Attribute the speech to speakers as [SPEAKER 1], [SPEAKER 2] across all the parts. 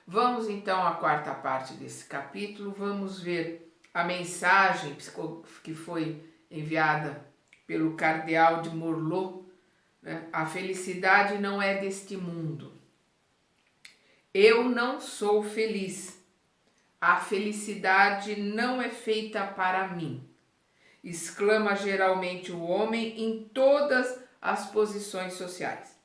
[SPEAKER 1] Vamos então à quarta parte desse capítulo, vamos ver a mensagem que foi enviada pelo cardeal de Morlot, né? A felicidade não é deste mundo. Eu não sou feliz. A felicidade não é feita para mim. Exclama geralmente o homem em todas as posições sociais.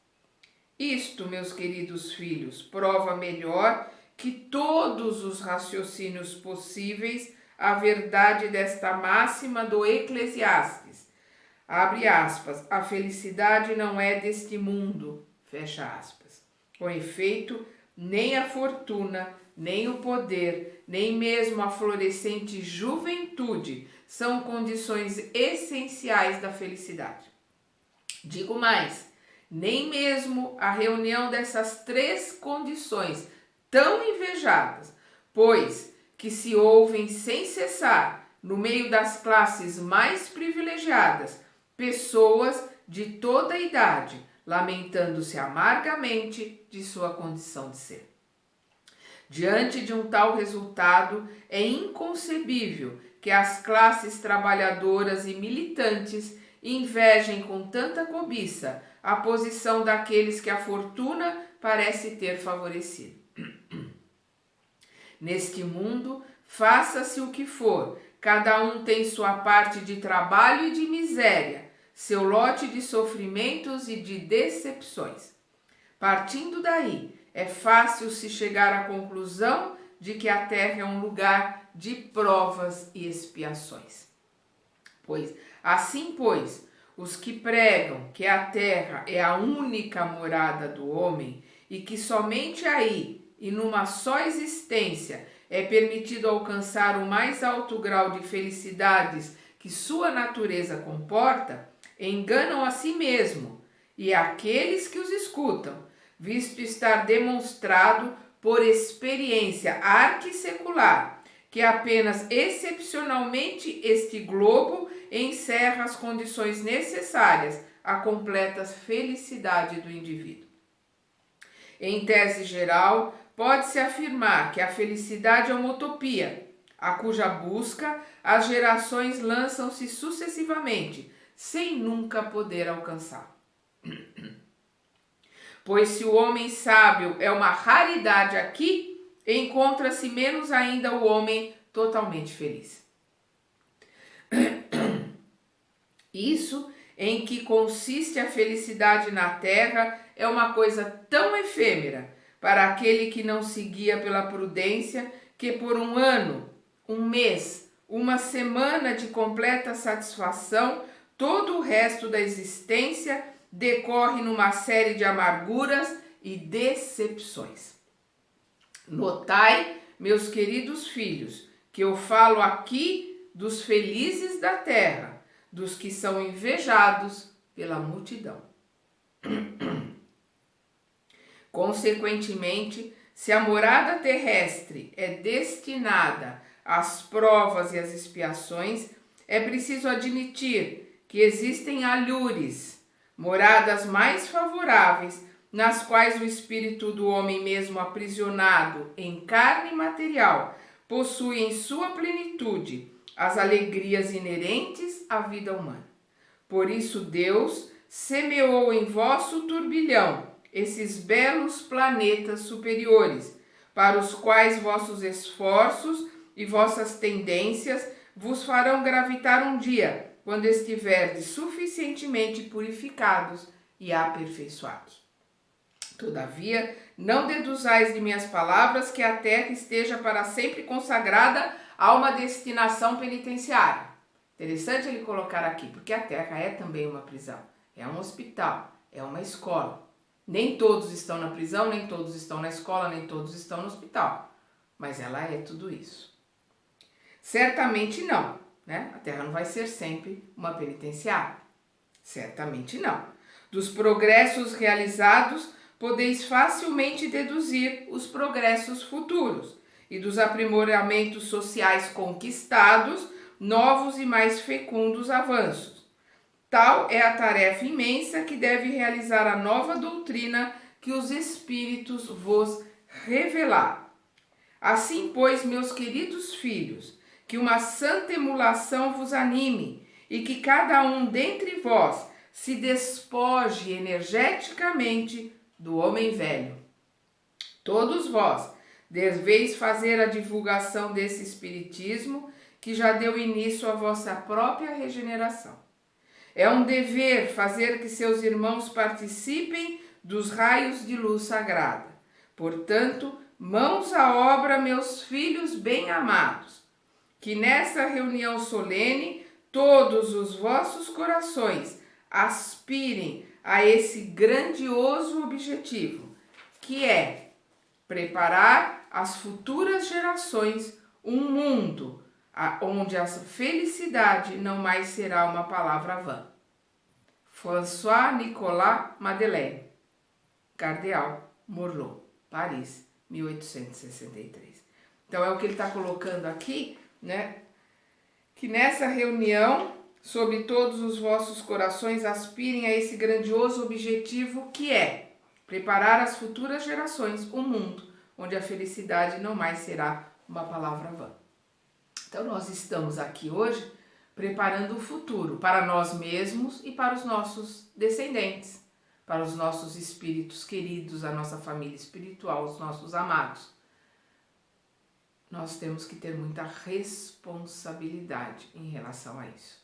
[SPEAKER 1] Isto, meus queridos filhos, prova melhor que todos os raciocínios possíveis a verdade desta máxima do Eclesiastes. Abre aspas, a felicidade não é deste mundo, fecha aspas. Com efeito, nem a fortuna, nem o poder, nem mesmo a florescente juventude são condições essenciais da felicidade. Digo mais, nem mesmo a reunião dessas três condições tão invejadas, pois que se ouvem sem cessar no meio das classes mais privilegiadas, pessoas de toda a idade, lamentando-se amargamente de sua condição de ser. Diante de um tal resultado, é inconcebível que as classes trabalhadoras e militantes invejem com tanta cobiça a posição daqueles que a fortuna parece ter favorecido. Neste mundo, faça-se o que for, cada um tem sua parte de trabalho e de miséria, seu lote de sofrimentos e de decepções. Partindo daí, é fácil se chegar à conclusão de que a terra é um lugar de provas e expiações. Assim, os que pregam que a terra é a única morada do homem e que somente aí e numa só existência é permitido alcançar o mais alto grau de felicidades que sua natureza comporta, enganam a si mesmo e aqueles que os escutam, visto estar demonstrado por experiência arquissecular que apenas excepcionalmente este globo encerra as condições necessárias à completa felicidade do indivíduo. Em tese geral, pode-se afirmar que a felicidade é uma utopia, a cuja busca as gerações lançam-se sucessivamente, sem nunca poder alcançar. Pois se o homem sábio é uma raridade aqui, encontra-se menos ainda o homem totalmente feliz. Isso em que consiste a felicidade na terra é uma coisa tão efêmera para aquele que não se guia pela prudência que por um ano, um mês, uma semana de completa satisfação, todo o resto da existência decorre numa série de amarguras e decepções. Notai, meus queridos filhos, que eu falo aqui dos felizes da terra, dos que são invejados pela multidão. Consequentemente, se a morada terrestre é destinada às provas e às expiações, é preciso admitir que existem alhures, moradas mais favoráveis, nas quais o espírito do homem mesmo aprisionado em carne material possui em sua plenitude as alegrias inerentes à vida humana. Por isso Deus semeou em vosso turbilhão esses belos planetas superiores, para os quais vossos esforços e vossas tendências vos farão gravitar um dia, quando estiverdes suficientemente purificados e aperfeiçoados. Todavia, não deduzais de minhas palavras que a terra esteja para sempre consagrada a uma destinação penitenciária. Interessante ele colocar aqui, porque a terra é também uma prisão, é um hospital, é uma escola. Nem todos estão na prisão, nem todos estão na escola, nem todos estão no hospital, mas ela é tudo isso. Certamente não, né? A terra não vai ser sempre uma penitenciária. Certamente não. Dos progressos realizados, podeis facilmente deduzir os progressos futuros e dos aprimoramentos sociais conquistados, novos e mais fecundos avanços. Tal é a tarefa imensa que deve realizar a nova doutrina que os Espíritos vos revelaram. Assim, pois, meus queridos filhos, que uma santa emulação vos anime, e que cada um dentre vós se despoje energeticamente do homem velho. Todos vós deveis fazer a divulgação desse espiritismo que já deu início à vossa própria regeneração. É um dever fazer que seus irmãos participem dos raios de luz sagrada. Portanto, mãos à obra, meus filhos bem-amados, que nessa reunião solene todos os vossos corações aspirem a esse grandioso objetivo, que é preparar as futuras gerações um mundo onde a felicidade não mais será uma palavra vã. François Nicolas Madeleine, Cardeal Morlot, Paris, 1863. Então é o que ele está colocando aqui, né? Que nessa reunião, sobre todos os vossos corações, aspirem a esse grandioso objetivo que é preparar as futuras gerações um mundo onde a felicidade não mais será uma palavra vã. Então nós estamos aqui hoje preparando o futuro para nós mesmos e para os nossos descendentes, para os nossos espíritos queridos, a nossa família espiritual, os nossos amados. Nós temos que ter muita responsabilidade em relação a isso.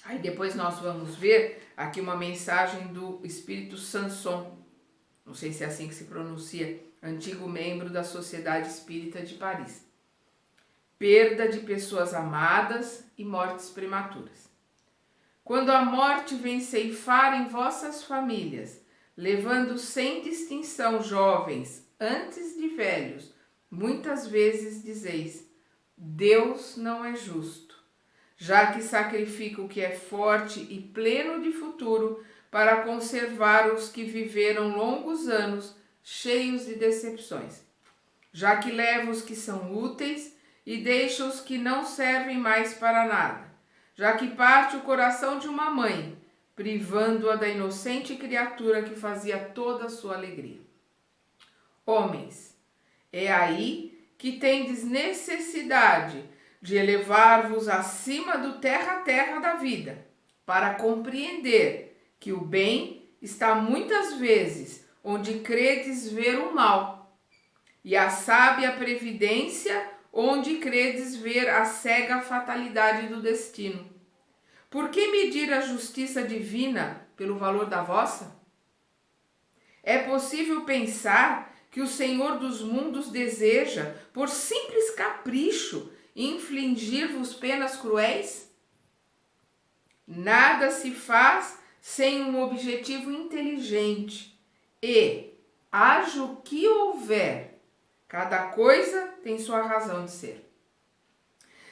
[SPEAKER 1] Aí depois nós vamos ver aqui uma mensagem do espírito Sanson, não sei se é assim que se pronuncia, antigo membro da Sociedade Espírita de Paris. Perda de pessoas amadas e mortes prematuras. Quando a morte vem ceifar em vossas famílias, levando sem distinção jovens antes de velhos, muitas vezes dizeis: Deus não é justo, já que sacrifica o que é forte e pleno de futuro para conservar os que viveram longos anos cheios de decepções, já que leva os que são úteis e deixa os que não servem mais para nada, já que parte o coração de uma mãe, privando-a da inocente criatura que fazia toda a sua alegria. Homens, é aí que tendes necessidade de elevar-vos acima do terra-terra da vida, para compreender que o bem está muitas vezes onde credes ver o mal, e a sábia previdência onde credes ver a cega fatalidade do destino. Por que medir a justiça divina pelo valor da vossa? É possível pensar que o Senhor dos mundos deseja, por simples capricho, infligir-vos penas cruéis? Nada se faz sem um objetivo inteligente e, haja o que houver, cada coisa tem sua razão de ser.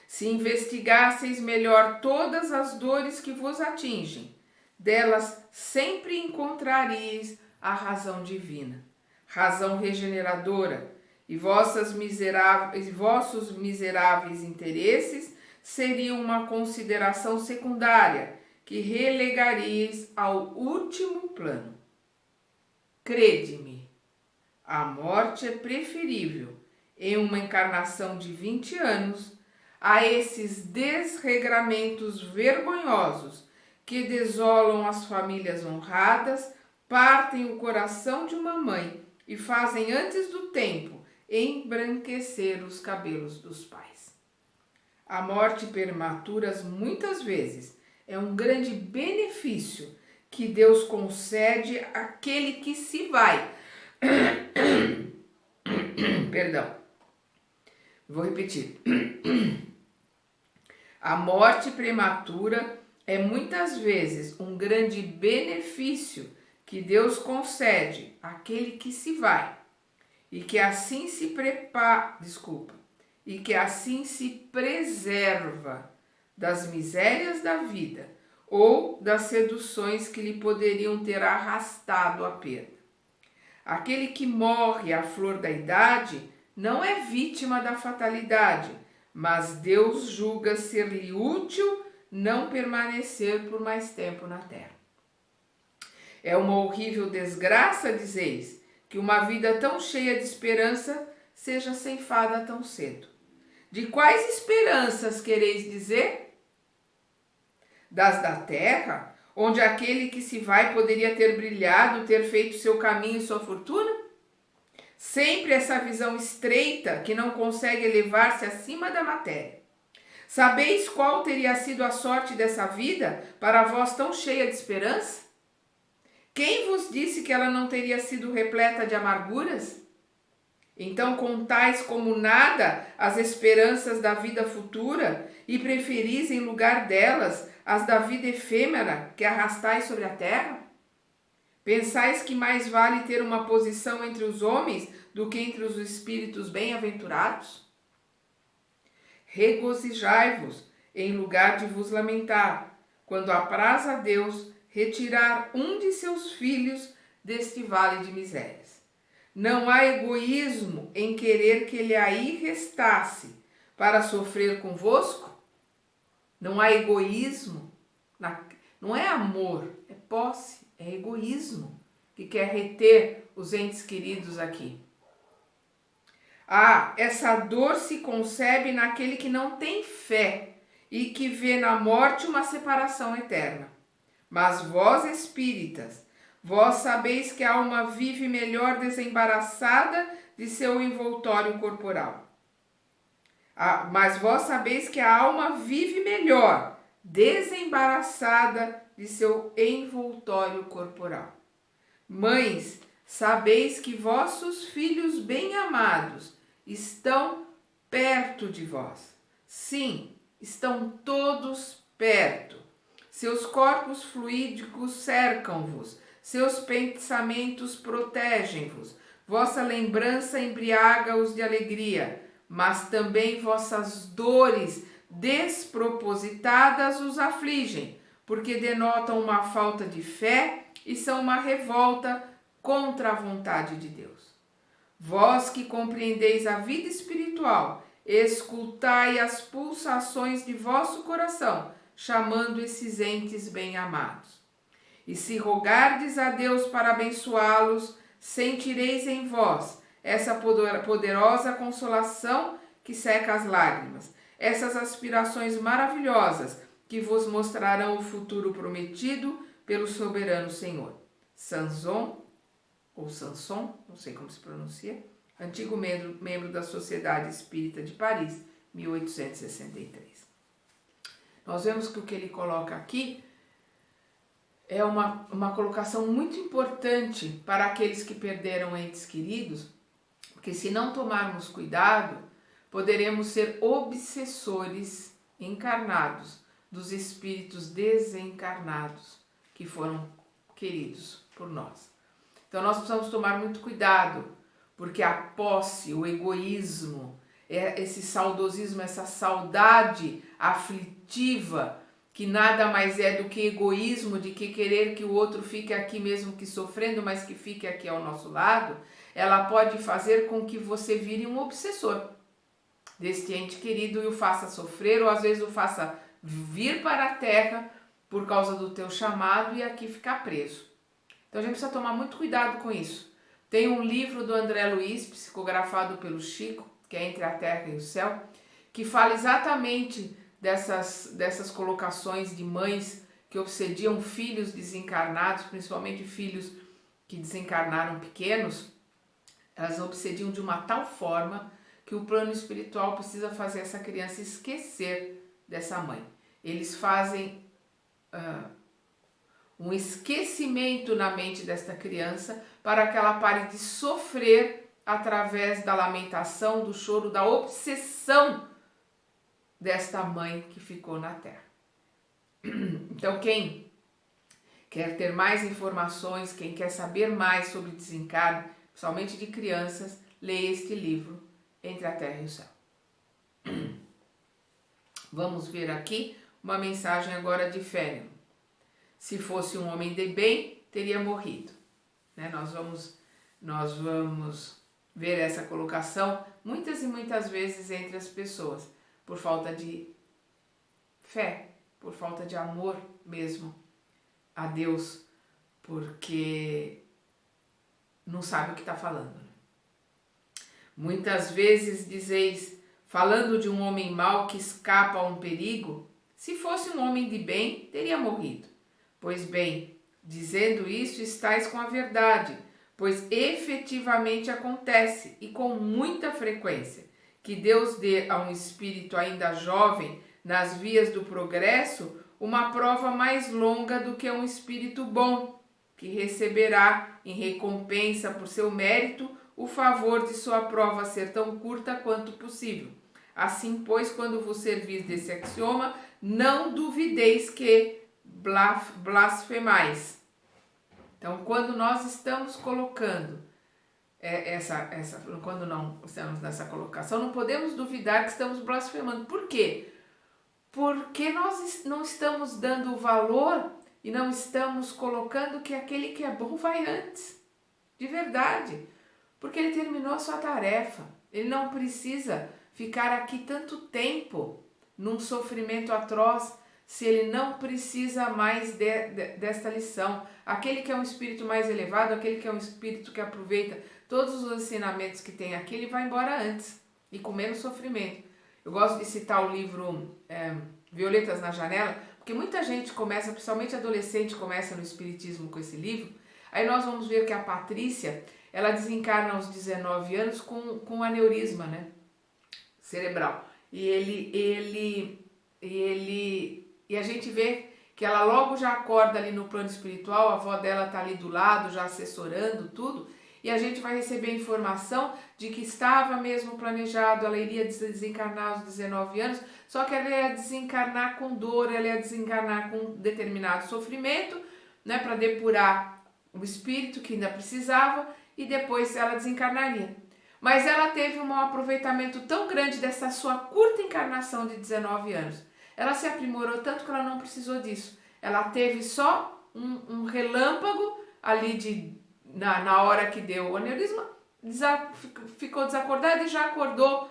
[SPEAKER 1] Se investigasseis melhor todas as dores que vos atingem, delas sempre encontraríeis a razão divina, razão regeneradora, e vossos miseráveis interesses seriam uma consideração secundária que relegaríeis ao último plano. Crede-me, a morte é preferível em uma encarnação de 20 anos a esses desregramentos vergonhosos que desolam as famílias honradas, partem o coração de uma mãe e fazem antes do tempo embranquecer os cabelos dos pais. A morte prematura muitas vezes é um grande benefício que Deus concede àquele que se vai. Perdão. Vou repetir. A morte prematura é muitas vezes um grande benefício que Deus concede àquele que se vai e que assim se preserva das misérias da vida ou das seduções que lhe poderiam ter arrastado à perda. Aquele que morre à flor da idade não é vítima da fatalidade, mas Deus julga ser-lhe útil não permanecer por mais tempo na terra. É uma horrível desgraça, dizeis, que uma vida tão cheia de esperança seja ceifada tão cedo. De quais esperanças quereis dizer? Das da terra, onde aquele que se vai poderia ter brilhado, ter feito seu caminho e sua fortuna? Sempre essa visão estreita que não consegue elevar-se acima da matéria. Sabeis qual teria sido a sorte dessa vida para vós tão cheia de esperança? Quem vos disse que ela não teria sido repleta de amarguras? Então contais como nada as esperanças da vida futura e preferis em lugar delas as da vida efêmera que arrastais sobre a terra? Pensais que mais vale ter uma posição entre os homens do que entre os espíritos bem-aventurados? Regozijai-vos em lugar de vos lamentar, quando apraz a Deus retirar um de seus filhos deste vale de misérias. Não há egoísmo em querer que ele aí restasse para sofrer convosco? Não há egoísmo, não é amor, é posse, é egoísmo que quer reter os entes queridos aqui. Essa dor se concebe naquele que não tem fé e que vê na morte uma separação eterna. Mas vós, espíritas, vós sabeis que a alma vive melhor desembaraçada de seu envoltório corporal. Mas vós sabeis que a alma vive melhor desembaraçada de seu envoltório corporal. Mães, sabeis que vossos filhos bem-amados estão perto de vós. Sim, estão todos perto. Seus corpos fluídicos cercam-vos, seus pensamentos protegem-vos, vossa lembrança embriaga-os de alegria, mas também vossas dores despropositadas os afligem, porque denotam uma falta de fé e são uma revolta contra a vontade de Deus. Vós que compreendeis a vida espiritual, escutai as pulsações de vosso coração, chamando esses entes bem-amados. E se rogardes a Deus para abençoá-los, sentireis em vós essa poderosa consolação que seca as lágrimas, essas aspirações maravilhosas que vos mostrarão o futuro prometido pelo soberano Senhor. Sanson, ou Sanson, não sei como se pronuncia, antigo membro da Sociedade Espírita de Paris, 1863. Nós vemos que o que ele coloca aqui é uma colocação muito importante para aqueles que perderam entes queridos, porque se não tomarmos cuidado, poderemos ser obsessores encarnados dos espíritos desencarnados que foram queridos por nós. Então nós precisamos tomar muito cuidado, porque a posse, o egoísmo, esse saudosismo, essa saudade aflitiva, que nada mais é do que egoísmo, de que querer que o outro fique aqui mesmo que sofrendo, mas que fique aqui ao nosso lado, ela pode fazer com que você vire um obsessor deste ente querido e o faça sofrer, ou às vezes o faça vir para a terra por causa do teu chamado e aqui ficar preso. Então a gente precisa tomar muito cuidado com isso. Tem um livro do André Luiz, psicografado pelo Chico, que é Entre a Terra e o Céu, que fala exatamente dessas colocações de mães que obsediam filhos desencarnados, principalmente filhos que desencarnaram pequenos. Elas obsediam de uma tal forma que o plano espiritual precisa fazer essa criança esquecer dessa mãe. Eles fazem um esquecimento na mente desta criança para que ela pare de sofrer através da lamentação, do choro, da obsessão desta mãe que ficou na terra. Então, quem quer ter mais informações, quem quer saber mais sobre desencarne, principalmente de crianças, leia este livro, Entre a Terra e o Céu. Vamos ver aqui uma mensagem agora de Fênelon. Se fosse um homem de bem, teria morrido. Né? Nós vamos ver essa colocação muitas e muitas vezes entre as pessoas, por falta de fé, por falta de amor mesmo a Deus, porque não sabe o que está falando. Muitas vezes dizeis, falando de um homem mau que escapa a um perigo, se fosse um homem de bem, teria morrido. Pois bem, dizendo isso, estais com a verdade, pois efetivamente acontece, e com muita frequência, que Deus dê a um espírito ainda jovem, nas vias do progresso, uma prova mais longa do que um espírito bom, que receberá em recompensa por seu mérito o favor de sua prova ser tão curta quanto possível. Assim, pois, quando vos servis desse axioma, não duvideis que blasfemais. Então, quando nós estamos colocando quando não estamos nessa colocação, não podemos duvidar que estamos blasfemando. Por quê? Porque nós não estamos dando o valor e não estamos colocando que aquele que é bom vai antes. De verdade. Porque ele terminou a sua tarefa. Ele não precisa ficar aqui tanto tempo num sofrimento atroz se ele não precisa mais desta lição. Aquele que é um espírito mais elevado, aquele que é um espírito que aproveita todos os ensinamentos que tem aqui, ele vai embora antes e com menos sofrimento. Eu gosto de citar o livro Violetas na Janela, porque muita gente começa, principalmente adolescente, começa no espiritismo com esse livro. Aí nós vamos ver que a Patrícia, ela desencarna aos 19 anos com aneurisma, né, cerebral. E a gente vê que ela logo já acorda ali no plano espiritual, a avó dela tá ali do lado, já assessorando tudo, e a gente vai receber a informação de que estava mesmo planejado, ela iria desencarnar aos 19 anos, só que ela ia desencarnar com dor, ela ia desencarnar com um determinado sofrimento, né, para depurar o espírito que ainda precisava, e depois ela desencarnaria. Mas ela teve um aproveitamento tão grande dessa sua curta encarnação de 19 anos. Ela se aprimorou tanto que ela não precisou disso. Ela teve só um relâmpago ali na hora que deu o aneurisma, ficou desacordada e já acordou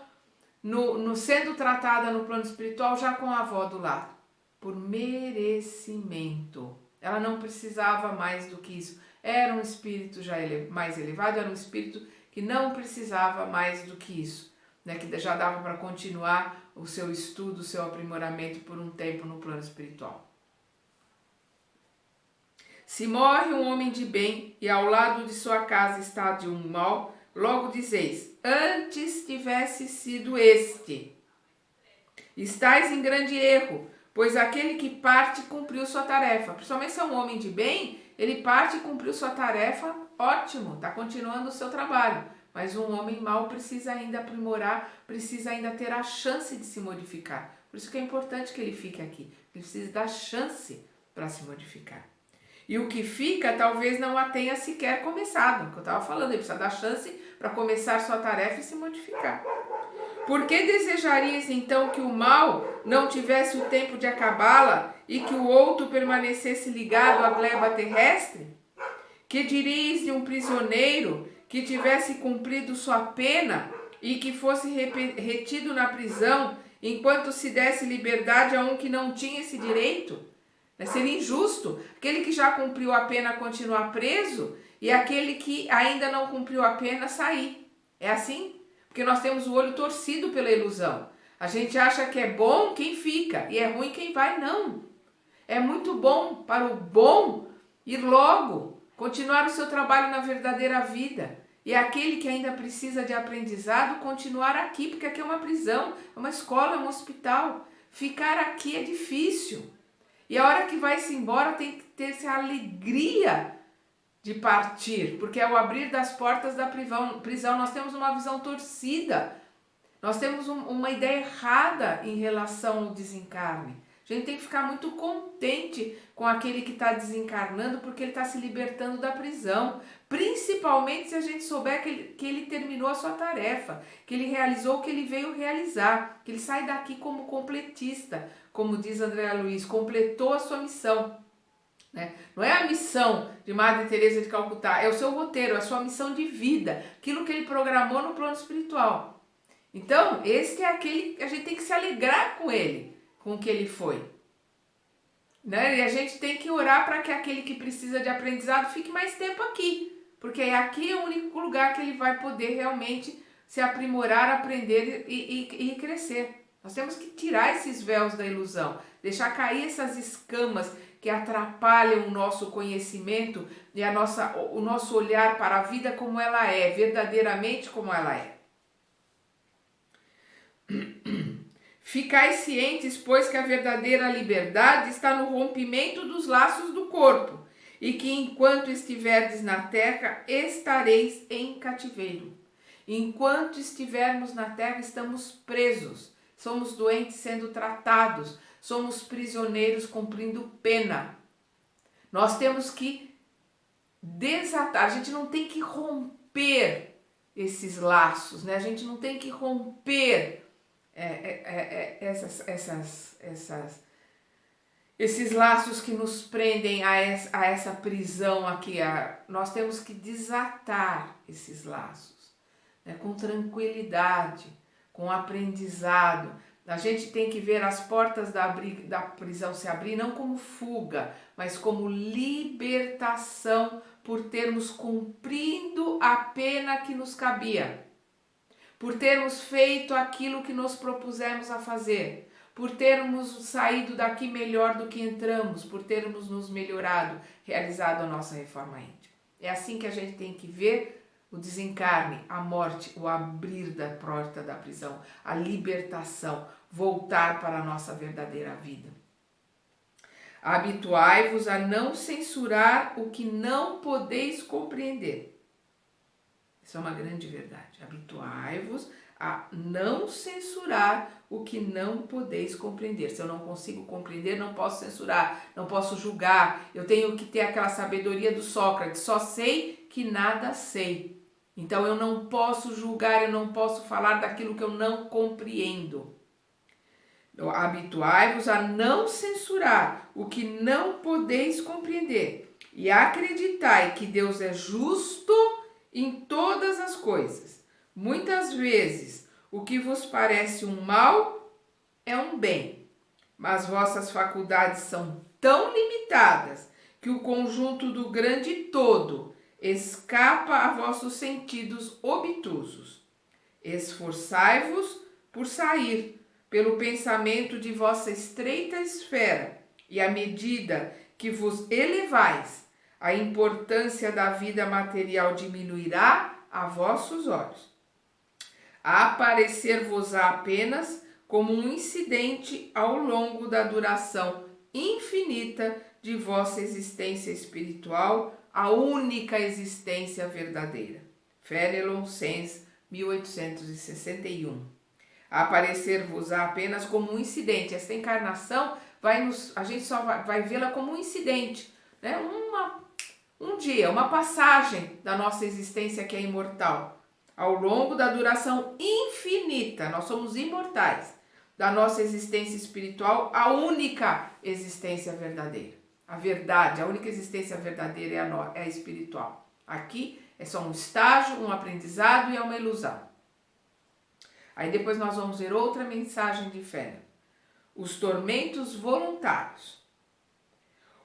[SPEAKER 1] sendo tratada no plano espiritual já com a avó do lado. Por merecimento. Ela não precisava mais do que isso. Era um espírito já mais elevado, era um espírito que não precisava mais do que isso, né? Que já dava para continuar o seu estudo, o seu aprimoramento por um tempo no plano espiritual. Se morre um homem de bem e ao lado de sua casa está de um mal, logo dizeis, antes tivesse sido este. Estais em grande erro, pois aquele que parte cumpriu sua tarefa. Principalmente se é um homem de bem, ele parte e cumpriu sua tarefa, ótimo, está continuando o seu trabalho. Mas um homem mau precisa ainda aprimorar, precisa ainda ter a chance de se modificar. Por isso que é importante que ele fique aqui. Ele precisa dar chance para se modificar. E o que fica talvez não a tenha sequer começado. O que eu estava falando, ele precisa dar chance para começar sua tarefa e se modificar. Por que desejarias então que o mal não tivesse o tempo de acabá-la e que o outro permanecesse ligado à gleba terrestre? Que diríeis de um prisioneiro que tivesse cumprido sua pena e que fosse retido na prisão enquanto se desse liberdade a um que não tinha esse direito? Seria injusto aquele que já cumpriu a pena continuar preso e aquele que ainda não cumpriu a pena sair. É assim? Porque nós temos o olho torcido pela ilusão. A gente acha que é bom quem fica e é ruim quem vai. Não. É muito bom para o bom ir logo, continuar o seu trabalho na verdadeira vida. E aquele que ainda precisa de aprendizado, continuar aqui, porque aqui é uma prisão, é uma escola, é um hospital. Ficar aqui é difícil. E a hora que vai-se embora tem que ter essa alegria de partir, porque é o abrir das portas da prisão. Nós temos uma visão torcida, nós temos uma ideia errada em relação ao desencarne. A gente tem que ficar muito contente com aquele que está desencarnando, porque ele está se libertando da prisão, principalmente se a gente souber que ele terminou a sua tarefa, que ele realizou o que ele veio realizar, que ele sai daqui como completista, como diz Andréa Luiz, completou a sua missão. Né? Não é a missão de Madre Teresa de Calcutá, é o seu roteiro, é a sua missão de vida, aquilo que ele programou no plano espiritual. Então, esse é aquele que a gente tem que se alegrar com ele, com o que ele foi. Né? E a gente tem que orar para que aquele que precisa de aprendizado fique mais tempo aqui, porque aqui é o único lugar que ele vai poder realmente se aprimorar, aprender e crescer. Nós temos que tirar esses véus da ilusão, deixar cair essas escamas que atrapalham o nosso conhecimento e o nosso olhar para a vida como ela é, verdadeiramente como ela é. Ficai cientes, pois, que a verdadeira liberdade está no rompimento dos laços do corpo, e que enquanto estiverdes na terra, estareis em cativeiro. Enquanto estivermos na terra, estamos presos, somos doentes sendo tratados, somos prisioneiros cumprindo pena. Nós temos que desatar, a gente não tem que romper esses laços, né? A gente não tem que romper esses laços que nos prendem a essa prisão aqui. Nós temos que desatar esses laços, né, com tranquilidade, com aprendizado. A gente tem que ver as portas da prisão se abrir não como fuga, mas como libertação por termos cumprido a pena que nos cabia, por termos feito aquilo que nos propusemos a fazer, por termos saído daqui melhor do que entramos, por termos nos melhorado, realizado a nossa reforma íntima. É assim que a gente tem que ver o desencarne, a morte, o abrir da porta da prisão, a libertação, voltar para a nossa verdadeira vida. Habituai-vos a não censurar o que não podeis compreender. Isso é uma grande verdade. Habituai-vos a não censurar o que não podeis compreender. Se eu não consigo compreender, não posso censurar, não posso julgar. Eu tenho que ter aquela sabedoria do Sócrates. Só sei que nada sei. Então eu não posso julgar, eu não posso falar daquilo que eu não compreendo. Habituai-vos a não censurar o que não podeis compreender e acreditai que Deus é justo em todas as coisas. Muitas vezes o que vos parece um mal é um bem, mas vossas faculdades são tão limitadas que o conjunto do grande todo escapa a vossos sentidos obtusos. Esforçai-vos por sair pelo pensamento de vossa estreita esfera, e à medida que vos elevais, a importância da vida material diminuirá a vossos olhos. Aparecer-vos-á apenas como um incidente ao longo da duração infinita de vossa existência espiritual, a única existência verdadeira. Fenelon, Sens, 1861. Aparecer-vos-á apenas como um incidente. Essa encarnação a gente só vai vê-la como um incidente, né? Um dia, uma passagem da nossa existência que é imortal. Ao longo da duração infinita, nós somos imortais, da nossa existência espiritual, a única existência verdadeira. A verdade, a única existência verdadeira é a espiritual. Aqui é só um estágio, um aprendizado e é uma ilusão. Aí depois nós vamos ver outra mensagem de fé. Os tormentos voluntários.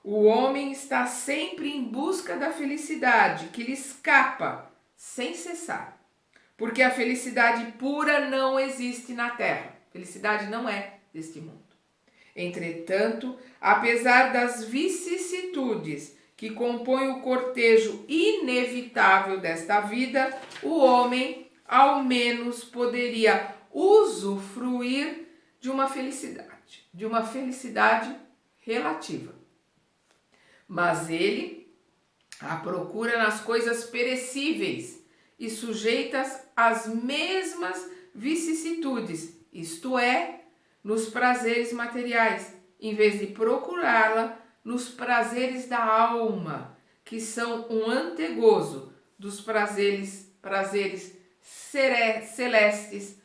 [SPEAKER 1] O homem está sempre em busca da felicidade, que lhe escapa sem cessar. Porque a felicidade pura não existe na Terra. Felicidade não é deste mundo. Entretanto, apesar das vicissitudes que compõem o cortejo inevitável desta vida, o homem, ao menos, poderia usufruir de uma felicidade relativa. Mas ele a procura nas coisas perecíveis e sujeitas às mesmas vicissitudes, isto é, nos prazeres materiais, em vez de procurá-la nos prazeres da alma, que são um antegozo dos prazeres celestes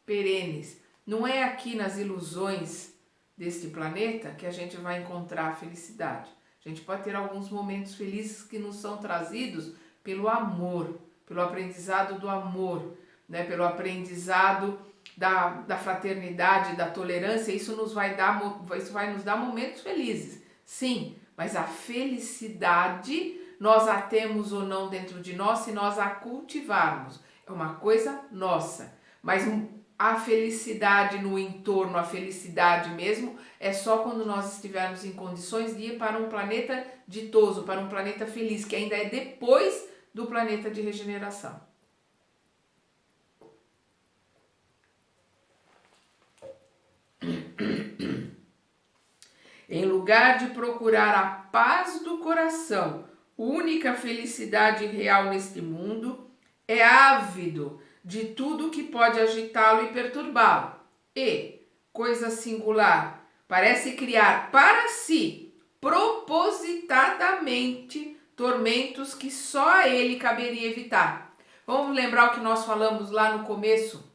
[SPEAKER 1] perenes. Não é aqui nas ilusões deste planeta que a gente vai encontrar a felicidade. A gente pode ter alguns momentos felizes que nos são trazidos pelo amor, pelo aprendizado do amor, né? Pelo aprendizado da fraternidade, da tolerância. Isso vai nos dar momentos felizes, sim, mas a felicidade nós a temos ou não dentro de nós, se nós a cultivarmos. É uma coisa nossa. Mas a felicidade no entorno, a felicidade mesmo, é só quando nós estivermos em condições de ir para um planeta ditoso, para um planeta feliz, que ainda é depois do planeta de regeneração. Em lugar de procurar a paz do coração, única felicidade real neste mundo, é ávido de tudo que pode agitá-lo e perturbá-lo. E, coisa singular, parece criar para si, propositadamente, tormentos que só a ele caberia evitar. Vamos lembrar o que nós falamos lá no começo,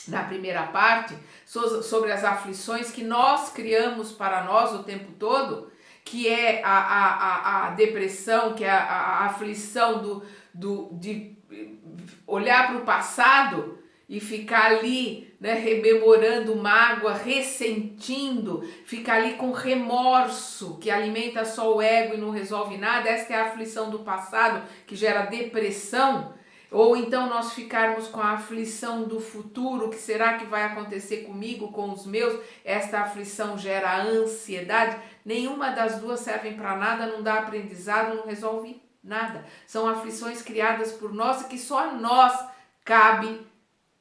[SPEAKER 1] na primeira parte, sobre as aflições que nós criamos para nós o tempo todo, que é a depressão, que é a aflição de olhar para o passado e ficar ali, né, rememorando mágoa, ressentindo, ficar ali com remorso, que alimenta só o ego e não resolve nada. Esta é a aflição do passado, que gera depressão. Ou então nós ficarmos com a aflição do futuro, o que será que vai acontecer comigo, com os meus? Esta aflição gera ansiedade. Nenhuma das duas servem para nada, não dá aprendizado, não resolve nada. São aflições criadas por nós e que só a nós cabe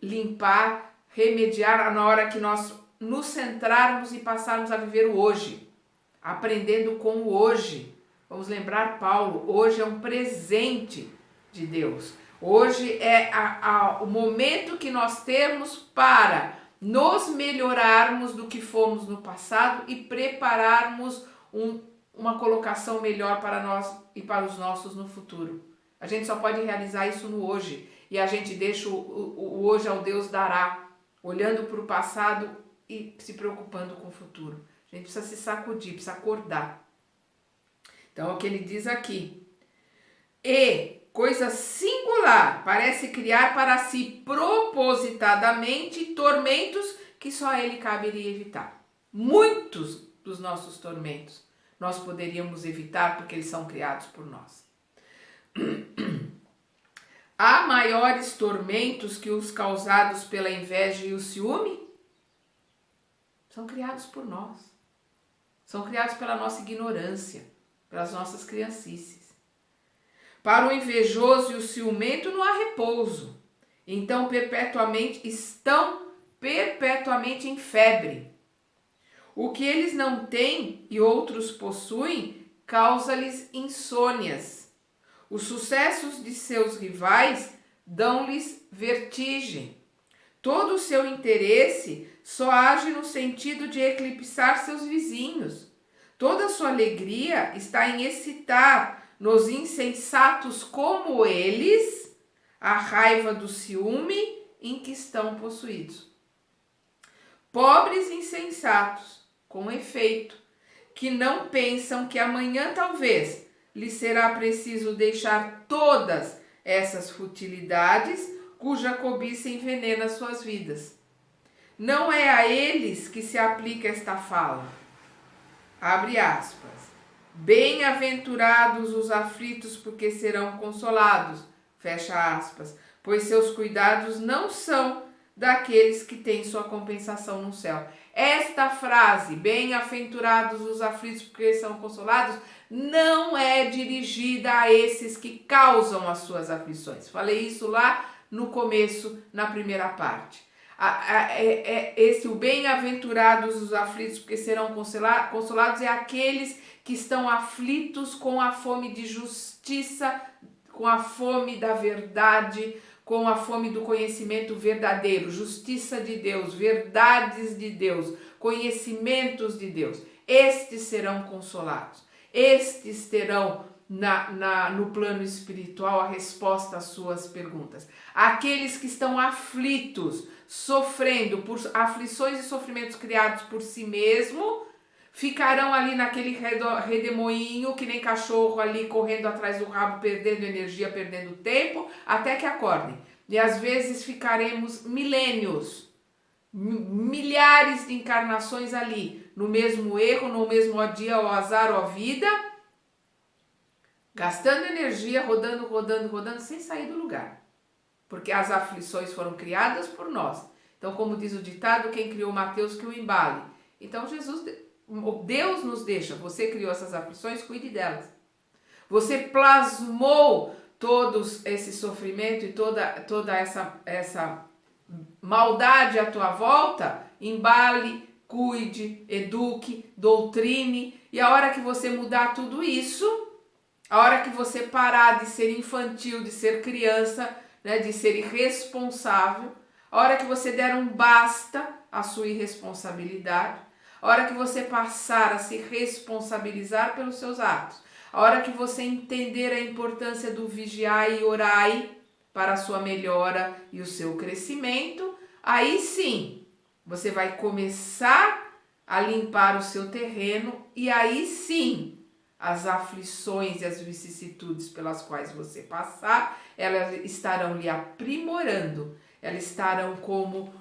[SPEAKER 1] limpar, remediar na hora que nós nos centrarmos e passarmos a viver o hoje, aprendendo com o hoje. Vamos lembrar Paulo, hoje é um presente de Deus. Hoje é o momento que nós temos para nos melhorarmos do que fomos no passado e prepararmos uma colocação melhor para nós e para os nossos no futuro. A gente só pode realizar isso no hoje. E a gente deixa o hoje ao Deus dará, olhando para o passado e se preocupando com o futuro. A gente precisa se sacudir, precisa acordar. Então, é o que ele diz aqui. E, coisa singular, parece criar para si propositadamente tormentos que só a ele caberia evitar. Muitos dos nossos tormentos nós poderíamos evitar porque eles são criados por nós. Há maiores tormentos que os causados pela inveja e o ciúme? São criados por nós. São criados pela nossa ignorância, pelas nossas criancices. Para o invejoso e o ciumento não há repouso. Então estão perpetuamente em febre. O que eles não têm e outros possuem causa-lhes insônias. Os sucessos de seus rivais dão-lhes vertigem. Todo o seu interesse só age no sentido de eclipsar seus vizinhos. Toda a sua alegria está em excitar nos insensatos como eles a raiva do ciúme em que estão possuídos. Pobres insensatos, com efeito, que não pensam que amanhã talvez lhes será preciso deixar todas essas futilidades cuja cobiça envenena suas vidas. Não é a eles que se aplica esta fala. Abre aspas. Bem-aventurados os aflitos, porque serão consolados. Fecha aspas. Pois seus cuidados não são daqueles que têm sua compensação no céu. Esta frase, bem-aventurados os aflitos, porque são consolados, não é dirigida a esses que causam as suas aflições. Falei isso lá no começo, na primeira parte. O bem-aventurados os aflitos, porque serão consolados, é aqueles que estão aflitos com a fome de justiça, com a fome da verdade, com a fome do conhecimento verdadeiro, justiça de Deus, verdades de Deus, conhecimentos de Deus. Estes serão consolados. Estes terão no plano espiritual a resposta às suas perguntas. Aqueles que estão aflitos, sofrendo por aflições e sofrimentos criados por si mesmo, ficarão ali naquele redemoinho, que nem cachorro ali correndo atrás do rabo, perdendo energia, perdendo tempo, até que acordem. E às vezes ficaremos milênios, milhares de encarnações ali, no mesmo erro, no mesmo dia, o azar ou a vida, gastando energia, rodando, rodando, rodando, sem sair do lugar. Porque as aflições foram criadas por nós. Então, como diz o ditado, quem criou Mateus que o embale. Então, Deus nos deixa, você criou essas aflições, cuide delas. Você plasmou todos esse sofrimento e toda essa maldade à tua volta, embale, cuide, eduque, doutrine, e a hora que você mudar tudo isso, a hora que você parar de ser infantil, de ser criança, né, de ser irresponsável, a hora que você der um basta à sua irresponsabilidade, a hora que você passar a se responsabilizar pelos seus atos, a hora que você entender a importância do vigiai e orai para a sua melhora e o seu crescimento, aí sim você vai começar a limpar o seu terreno e aí sim as aflições e as vicissitudes pelas quais você passar, elas estarão lhe aprimorando, elas estarão como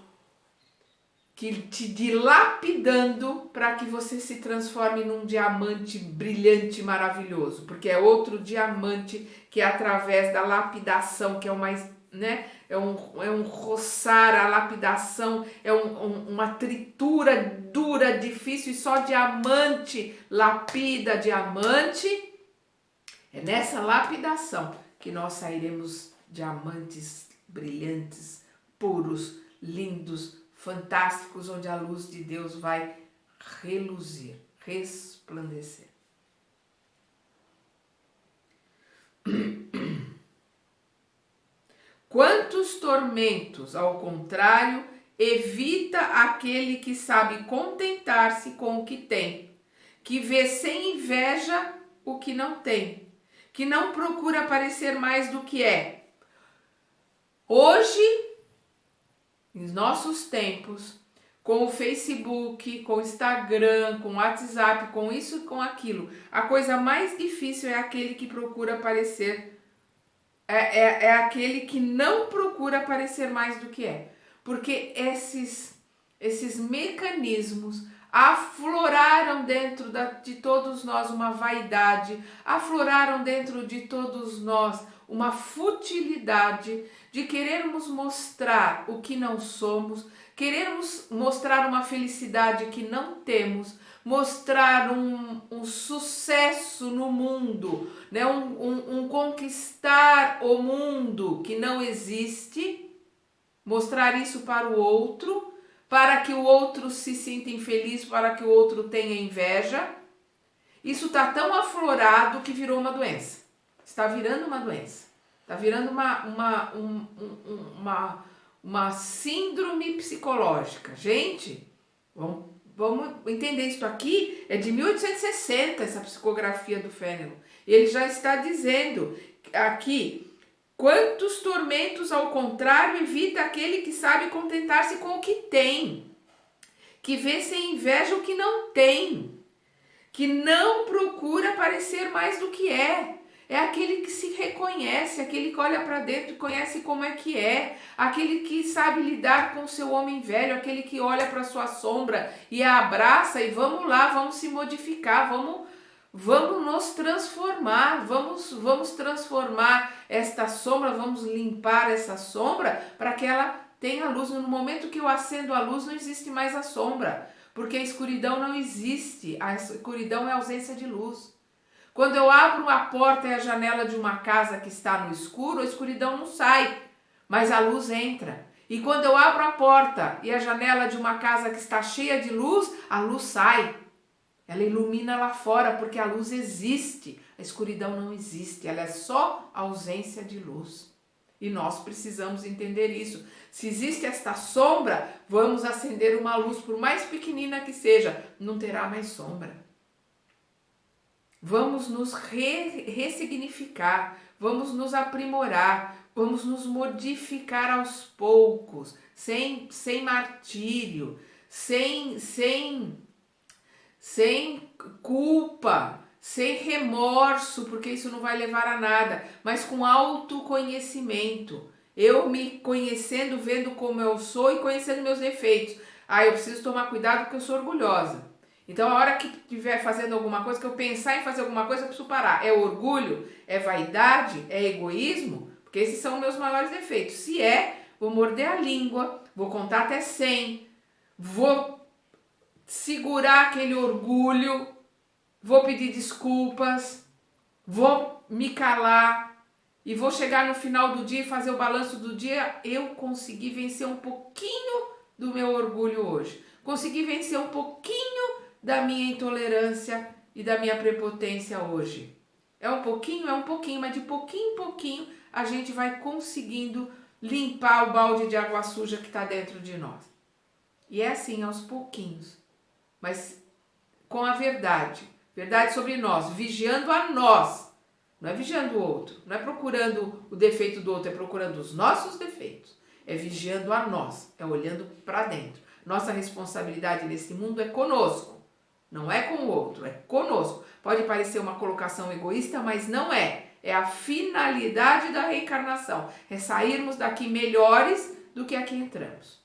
[SPEAKER 1] que te dilapidando para que você se transforme num diamante brilhante, maravilhoso, porque é outro diamante que é através da lapidação, que é o mais, né? É um roçar, a lapidação é uma tritura dura, difícil, e só diamante lapida diamante. É nessa lapidação que nós sairemos diamantes brilhantes, puros, lindos, fantásticos, onde a luz de Deus vai reluzir, resplandecer. Quantos tormentos, ao contrário, evita aquele que sabe contentar-se com o que tem, que vê sem inveja o que não tem, que não procura parecer mais do que é. Hoje, em nossos tempos, com o Facebook, com o Instagram, com o WhatsApp, com isso e com aquilo, a coisa mais difícil é aquele que procura parecer, é aquele que não procura parecer mais do que é. Porque esses mecanismos afloraram dentro de todos nós uma vaidade, afloraram dentro de todos nós uma futilidade de querermos mostrar o que não somos, querermos mostrar uma felicidade que não temos, mostrar um sucesso no mundo, né? um conquistar o mundo que não existe, mostrar isso para o outro, para que o outro se sinta infeliz, para que o outro tenha inveja. Isso está tão aflorado que virou uma doença. Está virando uma doença. Está virando uma síndrome psicológica. Gente, vamos entender isso aqui. É de 1860 essa psicografia do Fenelon. Ele já está dizendo aqui: quantos tormentos, ao contrário, evita aquele que sabe contentar-se com o que tem, que vê sem inveja o que não tem, que não procura parecer mais do que é. É aquele que se reconhece, aquele que olha para dentro e conhece como é que é, aquele que sabe lidar com o seu homem velho, aquele que olha para sua sombra e a abraça e vamos lá, vamos se modificar, vamos nos transformar, vamos transformar esta sombra, vamos limpar essa sombra para que ela tenha luz. No momento que eu acendo a luz, não existe mais a sombra, porque a escuridão não existe, a escuridão é a ausência de luz. Quando eu abro a porta e a janela de uma casa que está no escuro, a escuridão não sai, mas a luz entra. E quando eu abro a porta e a janela de uma casa que está cheia de luz, a luz sai. Ela ilumina lá fora, porque a luz existe, a escuridão não existe, ela é só ausência de luz. E nós precisamos entender isso. Se existe esta sombra, vamos acender uma luz, por mais pequenina que seja, não terá mais sombra. Vamos nos ressignificar, vamos nos aprimorar, vamos nos modificar aos poucos, sem martírio, sem culpa, sem remorso, porque isso não vai levar a nada, mas com autoconhecimento. Eu me conhecendo, vendo como eu sou e conhecendo meus defeitos. Eu preciso tomar cuidado porque eu sou orgulhosa. Então, a hora que estiver fazendo alguma coisa, que eu pensar em fazer alguma coisa, eu preciso parar. É orgulho? É vaidade? É egoísmo? Porque esses são meus maiores defeitos. Se é, vou morder a língua, vou contar até 100, vou segurar aquele orgulho, vou pedir desculpas, vou me calar e vou chegar no final do dia e fazer o balanço do dia. Eu consegui vencer um pouquinho do meu orgulho hoje. Consegui vencer um pouquinho da minha intolerância e da minha prepotência hoje. É um pouquinho, mas de pouquinho em pouquinho a gente vai conseguindo limpar o balde de água suja que está dentro de nós. E é assim, aos pouquinhos, mas com a verdade sobre nós, vigiando a nós, não é vigiando o outro, não é procurando o defeito do outro, é procurando os nossos defeitos, é vigiando a nós, é olhando para dentro. Nossa responsabilidade nesse mundo é conosco. Não é com o outro, é conosco. Pode parecer uma colocação egoísta, mas não é. É a finalidade da reencarnação. É sairmos daqui melhores do que aqui entramos.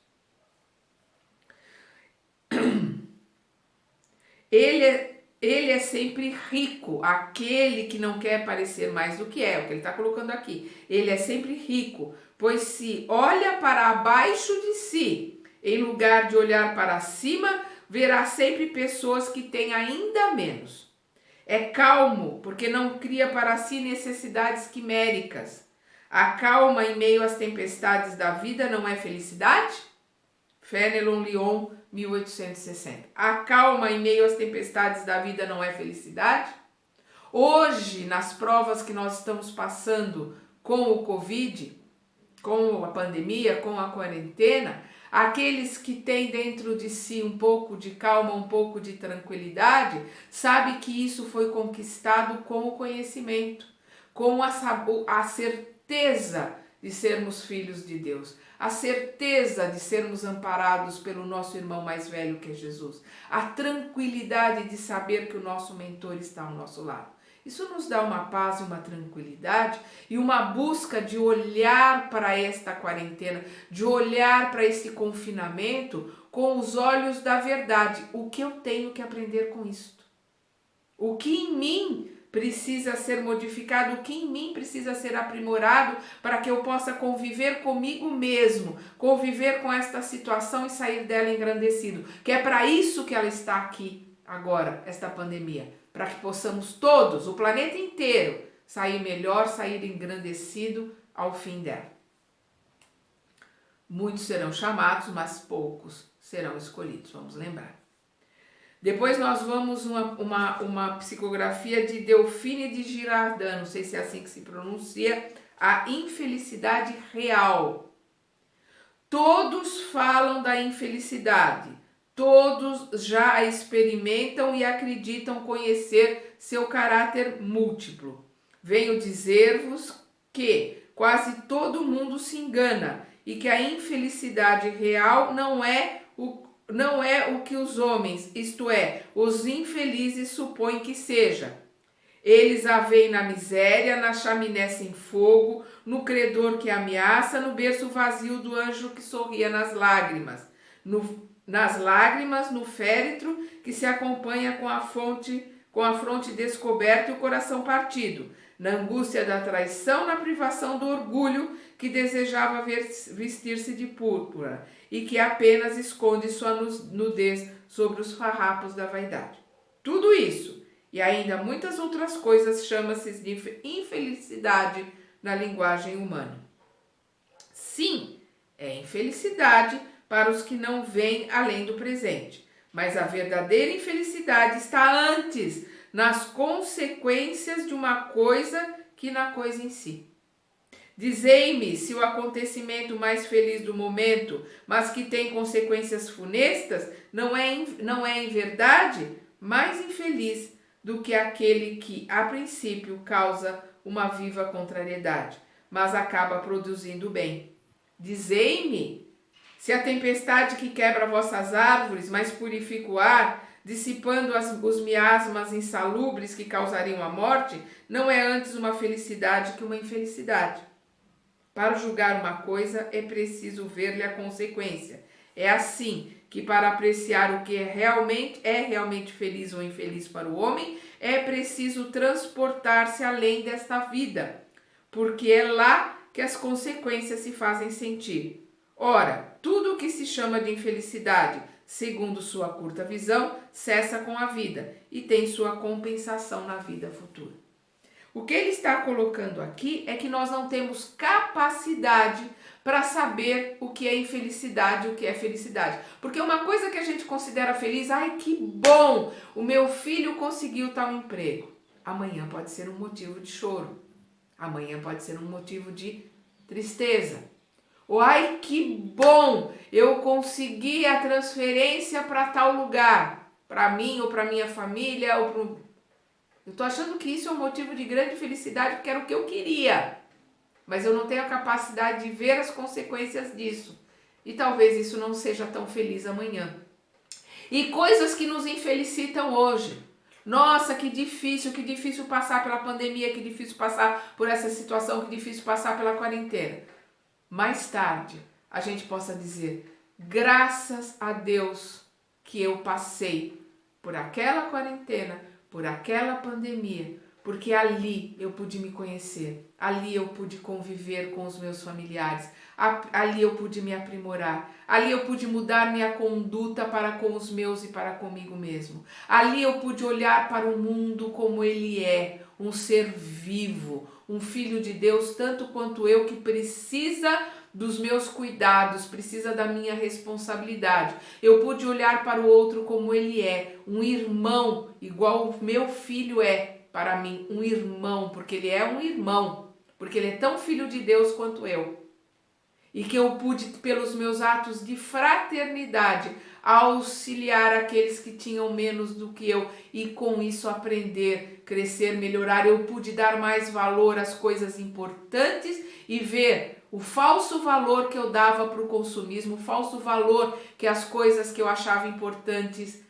[SPEAKER 1] Ele é sempre rico, aquele que não quer parecer mais do que é, o que ele está colocando aqui. Ele é sempre rico, pois se olha para abaixo de si, em lugar de olhar para cima, verá sempre pessoas que têm ainda menos. É calmo, porque não cria para si necessidades quiméricas. A calma em meio às tempestades da vida não é felicidade? Fenelon Lyon, 1860. A calma em meio às tempestades da vida não é felicidade? Hoje, nas provas que nós estamos passando com o Covid, com a pandemia, com a quarentena, aqueles que têm dentro de si um pouco de calma, um pouco de tranquilidade, sabe que isso foi conquistado com o conhecimento, com a certeza de sermos filhos de Deus, a certeza de sermos amparados pelo nosso irmão mais velho que é Jesus, a tranquilidade de saber que o nosso mentor está ao nosso lado. Isso nos dá uma paz e uma tranquilidade e uma busca de olhar para esta quarentena, de olhar para este confinamento com os olhos da verdade. O que eu tenho que aprender com isto? O que em mim precisa ser modificado, o que em mim precisa ser aprimorado para que eu possa conviver comigo mesmo, conviver com esta situação e sair dela engrandecido. Que é para isso que ela está aqui agora, esta pandemia. Para que possamos todos, o planeta inteiro, sair melhor, sair engrandecido ao fim dela. Muitos serão chamados, mas poucos serão escolhidos, vamos lembrar. Depois nós vamos uma psicografia de Delphine de Girardin, não sei se é assim que se pronuncia, a infelicidade real. Todos falam da infelicidade. Todos já a experimentam e acreditam conhecer seu caráter múltiplo. Venho dizer-vos que quase todo mundo se engana e que a infelicidade real não é o que os homens, isto é, os infelizes, supõem que seja. Eles a veem na miséria, na chaminé sem fogo, no credor que ameaça, no berço vazio do anjo que sorria nas lágrimas, no féretro que se acompanha com a fronte descoberta e o coração partido, na angústia da traição, na privação do orgulho que desejava vestir-se de púrpura e que apenas esconde sua nudez sobre os farrapos da vaidade. Tudo isso e ainda muitas outras coisas chama-se de infelicidade na linguagem humana. Sim, é infelicidade para os que não veem além do presente. Mas a verdadeira infelicidade está antes, nas consequências de uma coisa que na coisa em si. Dizei-me se o acontecimento mais feliz do momento, mas que tem consequências funestas, não é em verdade mais infeliz do que aquele que, a princípio, causa uma viva contrariedade, mas acaba produzindo bem. Dizei-me se a tempestade que quebra vossas árvores, mas purifica o ar, dissipando os miasmas insalubres que causariam a morte, não é antes uma felicidade que uma infelicidade. Para julgar uma coisa é preciso ver-lhe a consequência. É assim que para apreciar o que é realmente feliz ou infeliz para o homem, é preciso transportar-se além desta vida, porque é lá que as consequências se fazem sentir. Ora, tudo o que se chama de infelicidade, segundo sua curta visão, cessa com a vida e tem sua compensação na vida futura. O que ele está colocando aqui é que nós não temos capacidade para saber o que é infelicidade e o que é felicidade. Porque uma coisa que a gente considera feliz, ai que bom, o meu filho conseguiu tal emprego. Amanhã pode ser um motivo de choro. Amanhã pode ser um motivo de tristeza. Ou ai que bom, eu consegui a transferência para tal lugar. Para mim ou para minha família ou para... Eu estou achando que isso é um motivo de grande felicidade porque era o que eu queria. Mas eu não tenho a capacidade de ver as consequências disso. E talvez isso não seja tão feliz amanhã. E coisas que nos infelicitam hoje. Nossa, que difícil passar pela pandemia, que difícil passar por essa situação, que difícil passar pela quarentena. Mais tarde, a gente possa dizer, graças a Deus que eu passei por aquela quarentena, por aquela pandemia, porque ali eu pude me conhecer, ali eu pude conviver com os meus familiares, ali eu pude me aprimorar, ali eu pude mudar minha conduta para com os meus e para comigo mesmo. Ali eu pude olhar para o mundo como ele é, um ser vivo, um filho de Deus, tanto quanto eu, que precisa dos meus cuidados, precisa da minha responsabilidade. Eu pude olhar para o outro como ele é, um irmão, igual o meu filho é para mim, um irmão, porque ele é um irmão, porque ele é tão filho de Deus quanto eu. E que eu pude, pelos meus atos de fraternidade, auxiliar aqueles que tinham menos do que eu e com isso aprender, crescer, melhorar. Eu pude dar mais valor às coisas importantes e ver o falso valor que eu dava para o consumismo, o falso valor que as coisas que eu achava importantes,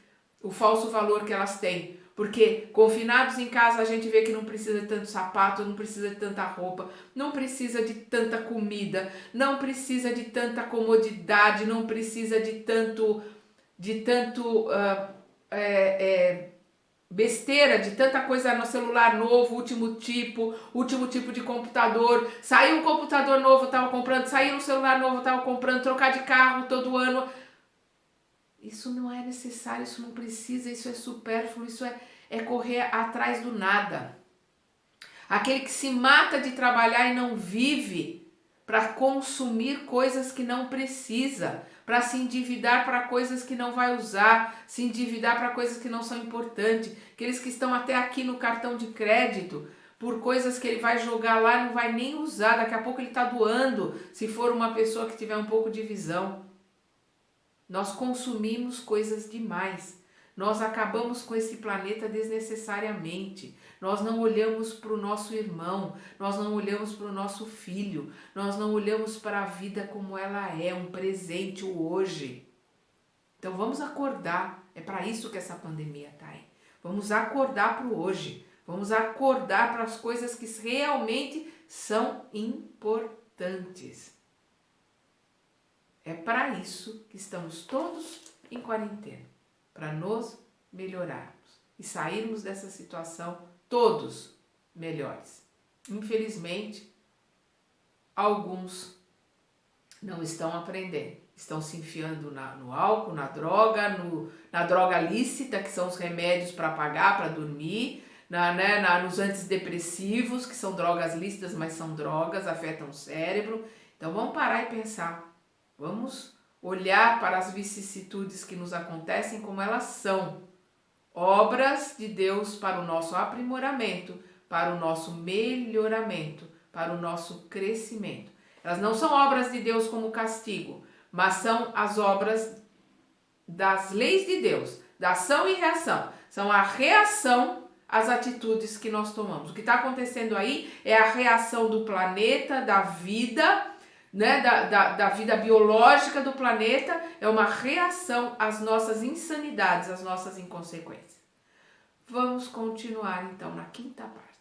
[SPEAKER 1] o falso valor que elas têm. Porque confinados em casa a gente vê que não precisa de tanto sapato, não precisa de tanta roupa, não precisa de tanta comida, não precisa de tanta comodidade, não precisa de tanto besteira, de tanta coisa no celular novo, último tipo de computador. Saiu um computador novo, eu tava comprando, saiu um celular novo, eu tava comprando, trocar de carro todo ano. Isso não é necessário, isso não precisa, isso é supérfluo, isso é correr atrás do nada. Aquele que se mata de trabalhar e não vive para consumir coisas que não precisa, para se endividar para coisas que não vai usar, se endividar para coisas que não são importantes, aqueles que estão até aqui no cartão de crédito, por coisas que ele vai jogar lá e não vai nem usar, daqui a pouco ele está doando, se for uma pessoa que tiver um pouco de visão. Nós consumimos coisas demais. Nós acabamos com esse planeta desnecessariamente. Nós não olhamos para o nosso irmão, nós não olhamos para o nosso filho, nós não olhamos para a vida como ela é, um presente, o hoje. Então vamos acordar, é para isso que essa pandemia está aí. Vamos acordar para o hoje, vamos acordar para as coisas que realmente são importantes. É para isso que estamos todos em quarentena, para nos melhorarmos e sairmos dessa situação todos melhores. Infelizmente, alguns não estão aprendendo, estão se enfiando no álcool, na droga lícita, que são os remédios para apagar, para dormir, nos antidepressivos, que são drogas lícitas, mas são drogas, afetam o cérebro. Então vamos parar e pensar. Vamos olhar para as vicissitudes que nos acontecem como elas são. Obras de Deus para o nosso aprimoramento, para o nosso melhoramento, para o nosso crescimento. Elas não são obras de Deus como castigo, mas são as obras das leis de Deus, da ação e reação. São a reação às atitudes que nós tomamos. O que está acontecendo aí é a reação do planeta, da vida, da vida biológica do planeta, é uma reação às nossas insanidades, às nossas inconsequências. Vamos continuar então na quinta parte.